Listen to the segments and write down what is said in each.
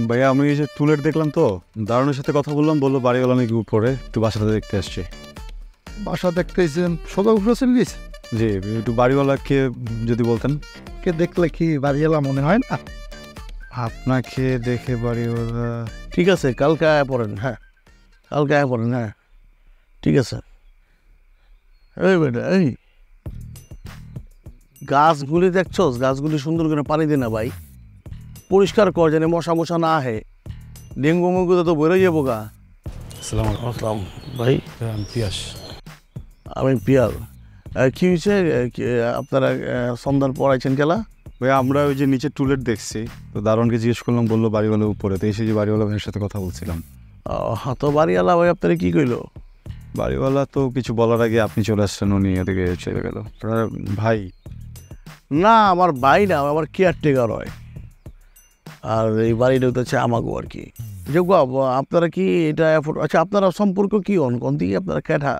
ভাইয়া আমি এই যে টুলেট দেখলাম তো, দারুণের সাথে কথা বললাম, বললো বাড়িওয়ালা নাকি উপরে, একটু বাসাটা দেখতে আসছে। বাসা দেখতে এসেছেন? সোজা উপরে চল্লিশ? জি, একটু বাড়িওয়ালাকে যদি বলতেন। কে দেখলে কি বাড়িওয়ালা মনে হয় না? আপনাকে দেখে বাড়িওয়ালা। ঠিক আছে, কালকে আয়া পড়েন। হ্যাঁ, কালকে আয়া পড়েন। হ্যাঁ, ঠিক আছে। এই বেটা, এই গাছগুলি দেখছোস? গাছগুলি সুন্দর করে পানি দে না ভাই, পরিষ্কার কর যেন মশা মশা না আহে। ডেঙ্গু মেঙ্গু তো বেরোয় যাবো গা। আসসালাম ভাই, আমি পিয়াস। আমি পিয়াল। কি হয়েছে? আপনারা সন্ধান পড়াইছেন কেলা? ভাইয়া আমরা ওই যে নিচে টুলেট দেখছি, তো দারুণকে জিজ্ঞেস করলাম, বললো বাড়িওয়ালা উপরে, তো এসে যে বাড়িওয়ালা ভাইয়ের সাথে কথা বলছিলাম। তো বাড়িওয়ালা ভাই আপনারা কি কইলো? বাড়িওয়ালা তো কিছু বলার আগে আপনি চলে আসছেন, উনি এদিকে চলে গেল। ভাই না, আমার ভাই না, আমার কেয়ারটেকার হয়। আর এই বাড়িটা হচ্ছে আমাকে আর কি। যোগ্য আপনারা কি এটা আচ্ছা, আপনারা সম্পর্ক কি হন কোন দিকে? আপনারা ক্যাঠা?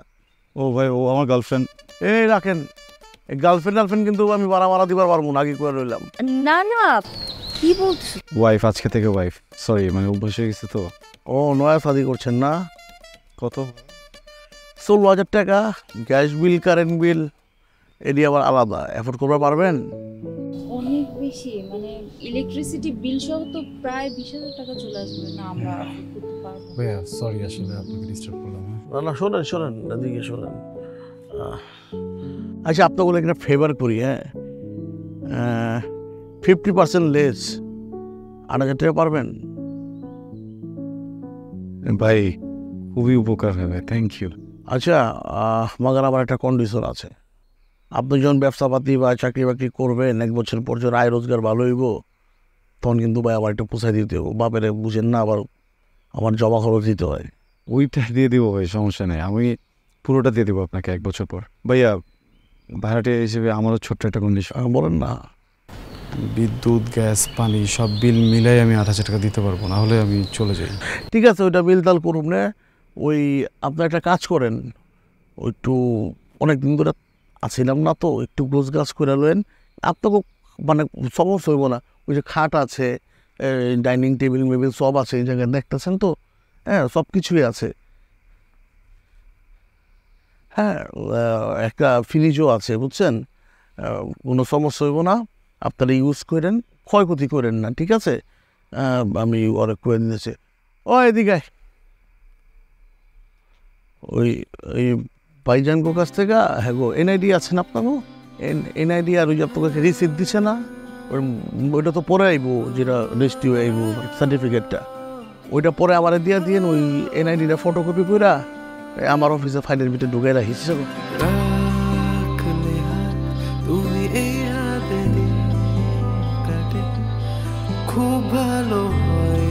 ও ভাই, ও আমার গার্লফ্রেন্ড। এই রাখেন, এই গার্লফ্রেন্ড কিন্তু আমি মারা দিবার পারবো না, আগে করে রইলাম। না না, কি বলছো? ওয়াইফ, আজকে থেকে ওয়াইফ। সরি, মানে অভ্যাস হয়ে গেছে তো। ও, নয়া শাদি করছেন না? কত? 16,000 টাকা। গ্যাস বিল, কারেন্ট বিল এটি আবার আলাদা। অ্যাফোর্ড করতে পারবেন? অনেক বেশি, মানে ইলেকট্রিসিটি বিল সহ তো প্রায় 20,000 টাকা চলে আসবে। না, আমরা afford করতে পারবো না। ভাইয়া সরি, আসলে আপনাকে ডিস্টার্ব করলাম। না, শোনেন এদিকে শোনেন। আচ্ছা, আপনাকে একটা ফেভার করি। হ্যাঁ, 50% লেস, 8,000 টাকা পারবেন? ভাই খুবই উপকার হবে, থ্যাংক ইউ। আচ্ছা, মাগার আমার একটা কন্ডিশন আছে। আপনি যখন ব্যবসাপাতি বা চাকরি বাকরি করবেন, 1 বছর পর যখন আয় রোজগার ভালো হইব, তখন কিন্তু ভাই আমার একটু পোষাই দিতে হবে। বাপেরে বুঝেন না, আবার আমার জমা খরচ দিতে হয়। ওইটা দিয়ে দিব ভাই, সমস্যা নেই, আমি পুরোটা দিয়ে দেবো আপনাকে 1 বছর পর। ভাইয়া ভাড়াটিয়া হিসেবে আমারও ছোট্ট একটা কন্ডিশন। বলেন না। বিদ্যুৎ, গ্যাস, পানি সব বিল মিলাই আমি 8,000 টাকা দিতে পারবো, না হলে আমি চলে যাই। ঠিক আছে, ওইটা বিল তাল করুন না। ওই আপনার একটা কাজ করেন, ওই একটু অনেক দিন ধরে আছিলাম না তো, একটু গোছ গাছ করে নেন। আপনাকে মানে সমস্যা হইব না। ওই যে খাট আছে, ডাইনিং টেবিল মেবিল সব আছে এই জায়গায়, দেখতেছেন তো? হ্যাঁ, সব কিছুই আছে। হ্যাঁ, একটা ফ্রিজও আছে, বুঝছেন? কোনো সমস্যা হইব না। আপনারা ইউজ করেন, ক্ষয়ক্ষতি করেন না, ঠিক আছে? আমি অনেক করে দিয়েছি। ও এদিকে ওই ওই ভাইজানগো কাছ থেকে, হ্যাঁ গো, এনআইডি আছেন আপনারও? এনআইডি আর ওই যে আপনাকে রিসিপ্ট দিচ্ছে না, ওইটা তো পরে আইব, যেটা রেজিস্ট্রি আইব সার্টিফিকেটটা, ওইটা পরে আমার দিয়ে দিন। ওই এনআইডিটা ফটোকপি করে আমার অফিসে ফাইলের ভিতরে ঢুকাই রাখিস। তুমি এই হাতে দিন কাটে, খুব ভালো হয়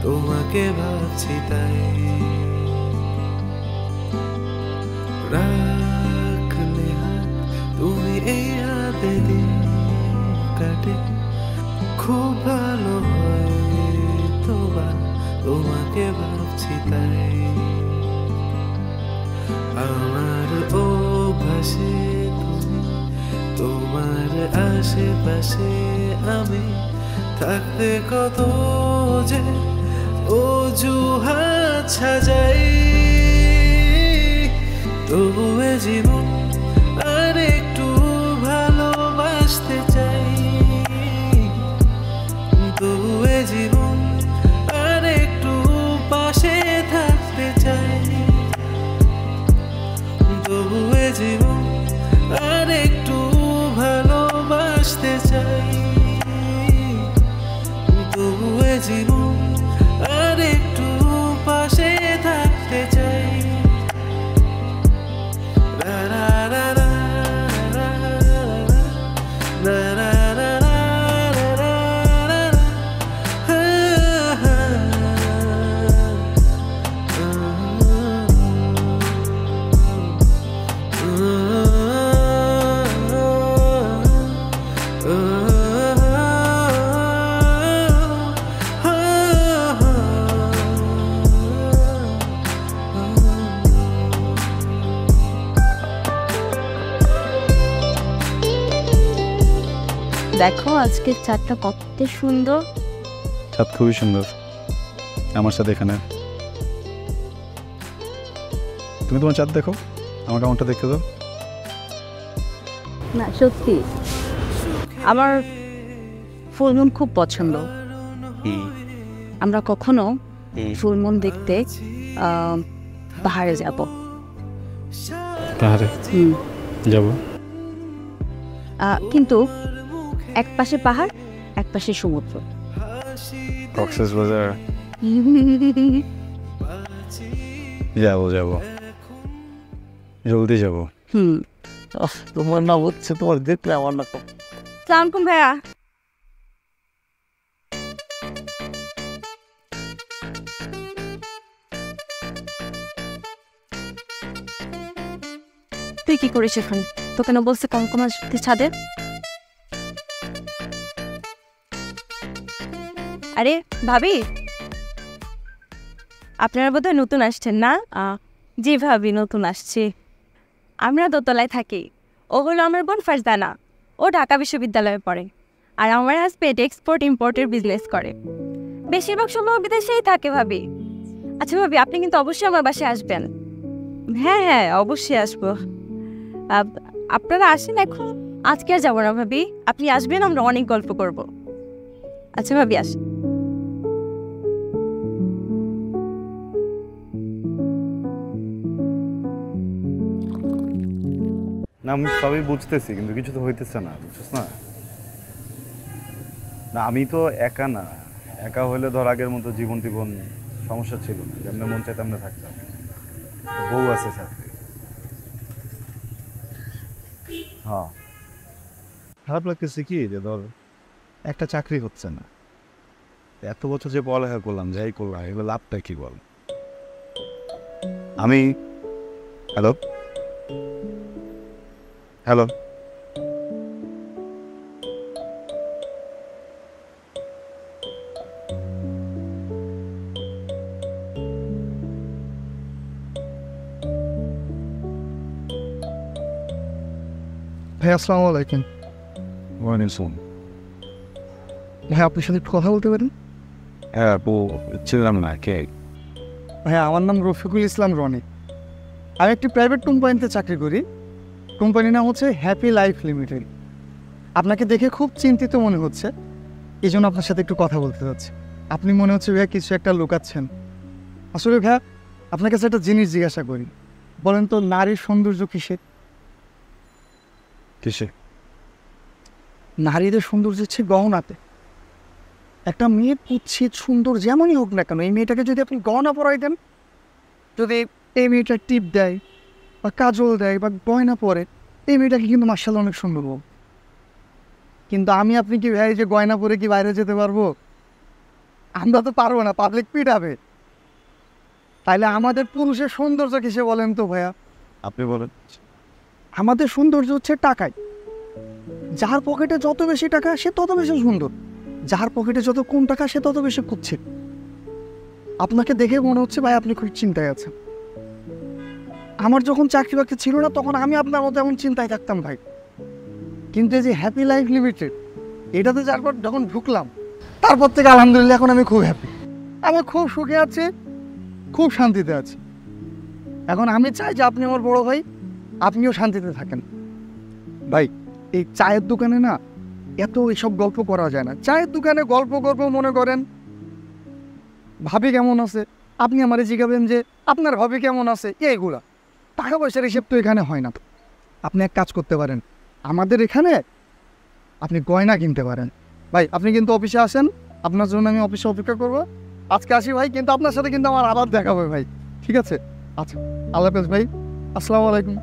তোমাকে ভাবছি তাই। রাখলে হাত তুমি এই হাতে দিন কাটে, খুব ভালো হয় তোমাকে ভাবছি তাই। আমার অভ্যাসে তুমি, তোমার আশেপাশে আমি থাকতে কত যে অজুহাত সাজাই। তবুয়ে জীবন আর একটু ভালোবাসতে চাই। তবুয়ে জীবন আর একটু পাশে থাকতে চাই। তবুয়ে জীবন আর একটু ভালোবাসতে চাই। তবুয়ে জীবন আর একটু পাশে থাকতে চাই। দেখো আজকের চাঁদটা কত সুন্দর। ছাদ খুবই সুন্দর। আমার সাথে এখানে তুমি তোমার ছাদ দেখো, আমার কেমনটা দেখতে দাও। না সত্যি আমার ফুলমুন খুব পছন্দ। আমরা কখনো ফুলমুন দেখতে পাহাড়ে যাব। পাহাড়ে যাব, কিন্তু এক পাশে পাহাড়, এক পাশে সমুদ্র। কক্সবাজার যাবো যাবো, জলদি যাবো। তোমার না হচ্ছে, তোমার দেখলে আমার না খুব। সালামালাইকুম ভাইয়া। তুই কি করিস এখানে? তোকে না বলছে কঙ্কমা ছাদে? আরে ভাবি, আপনারা বোধহয় নতুন আসছেন না? জি ভাবি, নতুন আসছি। আমরা দোতলায় থাকি। ও হলো আমার বোন ফারজানা, ও ঢাকা বিশ্ববিদ্যালয়ে পড়ে। আর আমার হাজবেন্ড এক্সপোর্ট ইম্পোর্টের বিজনেস করে, বেশিরভাগ সময় বিদেশেই থাকে ভাবি। আচ্ছা ভাবি, আপনি কিন্তু অবশ্যই আমার বাসায় আসবেন। হ্যাঁ হ্যাঁ, অবশ্যই আসবো। আপনারা আসেন এখন। আজকে আর যাবো না ভাবি, আপনি আসবেন, আমরা অনেক গল্প করব। আচ্ছা ভাবি, আসেন। না আমি সবই বুঝতেছি, কিন্তু কিছু তো হইতেছে না, বুঝছিস না? না আমি তো একা না, একা হইলে ধর আগের মতো জীবন সমস্যা ছিল না, যেমন মন চাই তেমনি থাকতাম। বউ আছে সাথে। হ্যাঁ, খারাপ লাগতেছে কি যে ধর একটা চাকরি হচ্ছে না, এত বছর যে পড়ালেখা করলাম, যাই করলাম, এগুলো লাভটা কি বল? আমি হ্যালো হ্যালো ভাই আসসালামু আলাইকুম। ওয়ালাইকুম। ভাই আপনার সাথে একটু কথা বলতে পারেন? হ্যাঁ আপু, ছিলাম না কে? ভাই আমার নাম রফিকুল ইসলাম রনি। আমি একটি প্রাইভেট কোম্পানিতে চাকরি করি। কোম্পানির নাম হচ্ছে হ্যাপি লাইফ লিমিটেড। আপনাকে দেখে খুব চিন্তিত মনে হচ্ছে, এই জন্য আপনার সাথে একটু কথা বলতে চাচ্ছি। আপনি মনে হচ্ছে ভাইয়া কিছু একটা লুকাচ্ছেন। আসলে ভাইয়া আপনার কাছে একটা জিনিস জিজ্ঞাসা করি, বলেন তো নারীর সৌন্দর্য কিসে? কিসে? নারীদের সৌন্দর্য হচ্ছে গহনাতে। একটা মেয়ে কুৎসিত সুন্দর যেমনই হোক না কেন, এই মেয়েটাকে যদি আপনি গহনা পরাই দেন, যদি এই মেয়েটা টিপ দেয় বা কাজল দেয় বা গয়না পরে, এই মেয়েটাকে কিন্তু মার্শাল্লাহ অনেক সুন্দর হোক। কিন্তু আমি আপনি কি ভাই যে গয়না পরে কি বাইরে যেতে পারবো? আমরা তো পারবো না, পাবলিক পিটাবে। তাইলে আমাদের পুরুষের সৌন্দর্য কিসে বলেন তো ভাইয়া? আপনি বলেন। আমাদের সৌন্দর্য হচ্ছে টাকায়। যার পকেটে যত বেশি টাকা সে তত বেশি সুন্দর, যার পকেটে যত কম টাকা সে তত বেশি কুৎসিত। আপনাকে দেখে মনে হচ্ছে ভাই আপনি খুব চিন্তায় আছেন। আমার যখন চাকরি বাকরি ছিল না তখন আমি আপনার মতো এমন চিন্তায় থাকতাম ভাই। কিন্তু এই যে হ্যাপি লাইফ লিমিটেড, এটাতে যারপর যখন ঢুকলাম তারপর থেকে আলহামদুলিল্লাহ এখন আমি খুব হ্যাপি। আমি খুব সুখে আছি, খুব শান্তিতে আছি। এখন আমি চাই যে আপনি আমার বড় ভাই, আপনিও শান্তিতে থাকেন। ভাই এই চায়ের দোকানে না এত এসব গল্প করা যায় না। চায়ের দোকানে গল্প মনে করেন ভাবি কেমন আছে, আপনি আমারে জিজ্ঞাবেন যে আপনার ভাবি কেমন আছে, এইগুলা টাকা পয়সার হিসেব তো এখানে হয় না। তো আপনি এক কাজ করতে পারেন, আমাদের এখানে আপনি গয়না কিনতে পারেন। ভাই আপনি কিন্তু অফিসে আসেন, আপনার জন্য আমি অফিসে অপেক্ষা করবো। আজকে আসি ভাই, কিন্তু আপনার সাথে কিন্তু আমার আবার দেখা হবে ভাই, ঠিক আছে? আচ্ছা, আল্লাহ হাফেজ ভাই, আসসালামু আলাইকুম।